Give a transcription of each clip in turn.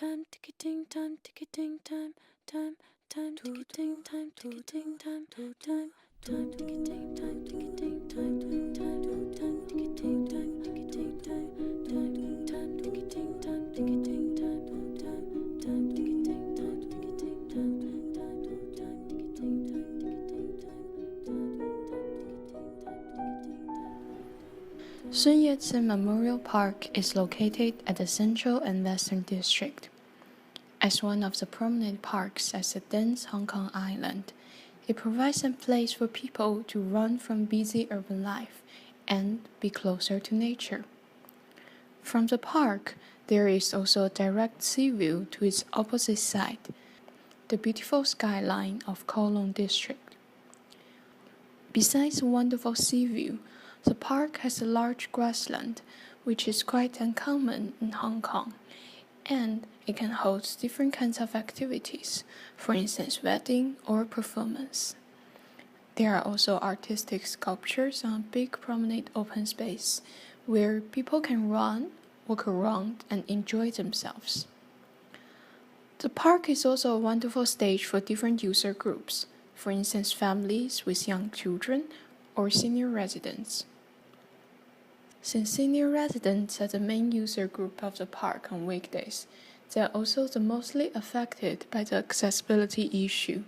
time, ticketing time, ticketing time, time, time, ticketing time, ticketing time, time, time, ticketing time, ticketing time, time, time, ticketing time, ticketing time, time, time, ticketing time, ticketing time, time, time, ticketing time, ticketing time, time, time, ticketing time, ticketing time. Sun Yat-sen Memorial Park is located at the Central and Western District. As one of the prominent parks at the dense Hong Kong island, it provides a place for people to run from busy urban life and be closer to nature. From the park, there is also a direct sea view to its opposite side, the beautiful skyline of Kowloon District. Besides a wonderful sea view, the park has a large grassland, which is quite uncommon in Hong Kong, and it can host different kinds of activities, for instance wedding or performance. There are also artistic sculptures on a big promenade open space, where people can run, walk around, and enjoy themselves. The park is also a wonderful stage for different user groups, for instance families with young children or senior residents. Since senior residents are the main user group of the park on weekdays, they are also the mostly affected by the accessibility issue.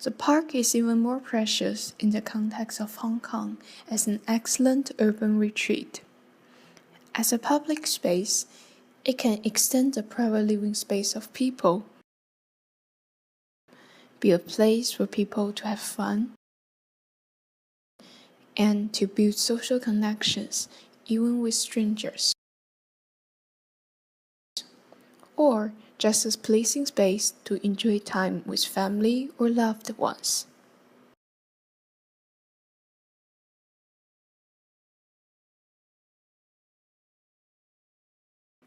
The park is even more precious in the context of Hong Kong as an excellent urban retreat. As a public space, it can extend the private living space of people, be a place for people to have fun, and to build social connections, even with strangers. Or just a pleasing space to enjoy time with family or loved ones.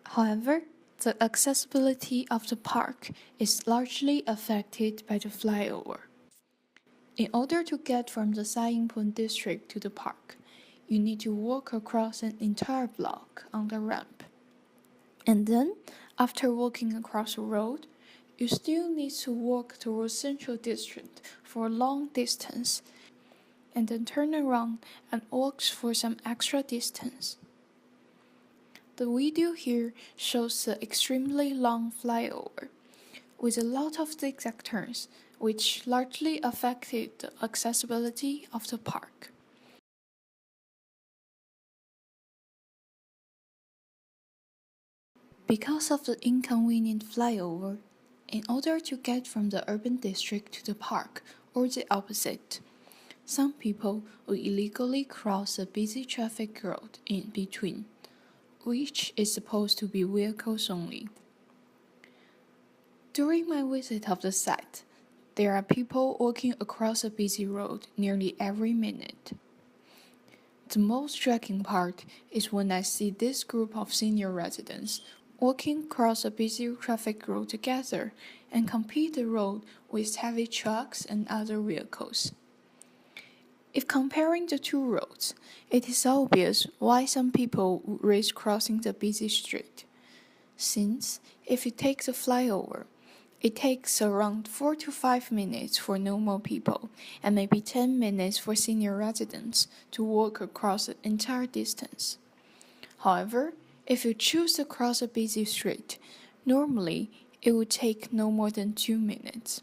However, the accessibility of the park is largely affected by the flyover. In order to get from the Sai Ying Pun district to the park, you need to walk across an entire block on the ramp. And then, after walking across the road, you still need to walk towards Central District for a long distance, and then turn around and walk for some extra distance. The video here shows the extremely long flyover, with a lot of zigzag turns, which largely affected the accessibility of the park. Because of the inconvenient flyover, in order to get from the urban district to the park, or the opposite, some people will illegally cross a busy traffic road in between, which is supposed to be vehicles only. During my visit of the site, there are people walking across a busy road nearly every minute. The most striking part is when I see this group of senior residents walking across a busy traffic road together and compete the road with heavy trucks and other vehicles. If comparing the two roads, it is obvious why some people would risk crossing the busy street. Since, if you take the flyover, it takes around 4 to 5 minutes for normal people and maybe 10 minutes for senior residents to walk across the entire distance. However, if you choose to cross a busy street, normally it would take no more than 2 minutes.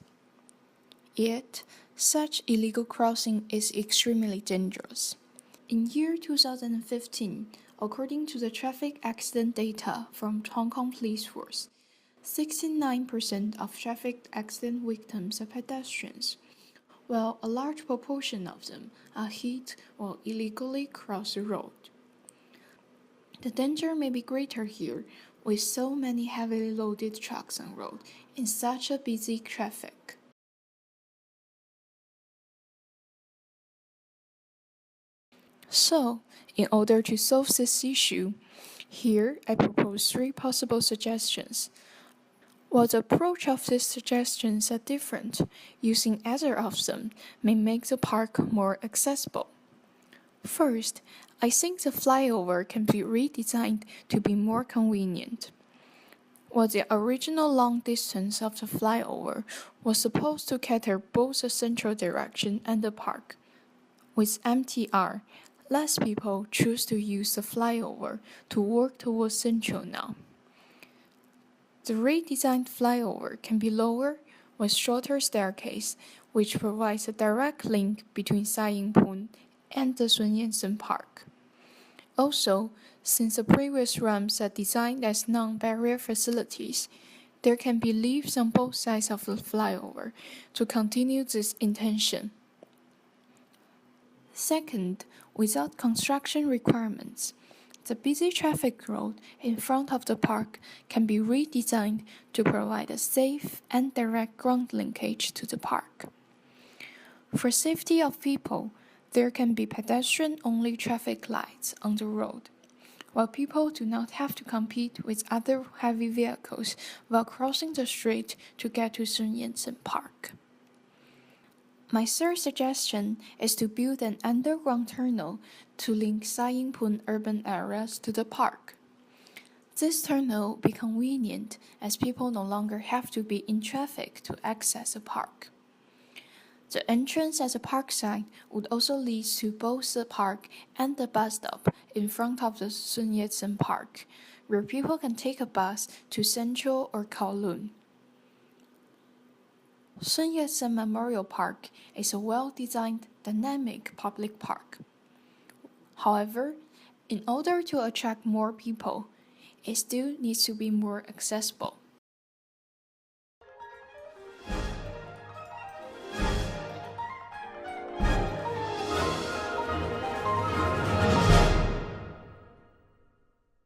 Yet, such illegal crossing is extremely dangerous. In year 2015, according to the traffic accident data from Hong Kong Police Force, 69% of traffic accident victims are pedestrians, while a large proportion of them are hit or illegally cross the road. The danger may be greater here with so many heavily loaded trucks on road in such a busy traffic. So, in order to solve this issue, here I propose 3 possible suggestions. While the approach of these suggestions are different, using either of them may make the park more accessible. First, I think the flyover can be redesigned to be more convenient. While the original long distance of the flyover was supposed to cater both the central direction and the park, with MTR, less people choose to use the flyover to work towards Central now. The redesigned flyover can be lower with shorter staircase, which provides a direct link between Sai Ying-pun and the Sun Yat-sen Park. Also, since the previous ramps are designed as non-barrier facilities, there can be lifts on both sides of the flyover to continue this intention. Second, without construction requirements, the busy traffic road in front of the park can be redesigned to provide a safe and direct ground linkage to the park. For safety of people, there can be pedestrian-only traffic lights on the road, while people do not have to compete with other heavy vehicles while crossing the street to get to Sun Yat-sen Park. My third suggestion is to build an underground tunnel to link Sai Ying-pun urban areas to the park. This tunnel will be convenient as people no longer have to be in traffic to access the park. The entrance at the park side would also lead to both the park and the bus stop in front of the Sun Yat-sen Park, where people can take a bus to Central or Kowloon. Sun Yat-sen Memorial Park is a well-designed, dynamic public park. However, in order to attract more people, it still needs to be more accessible.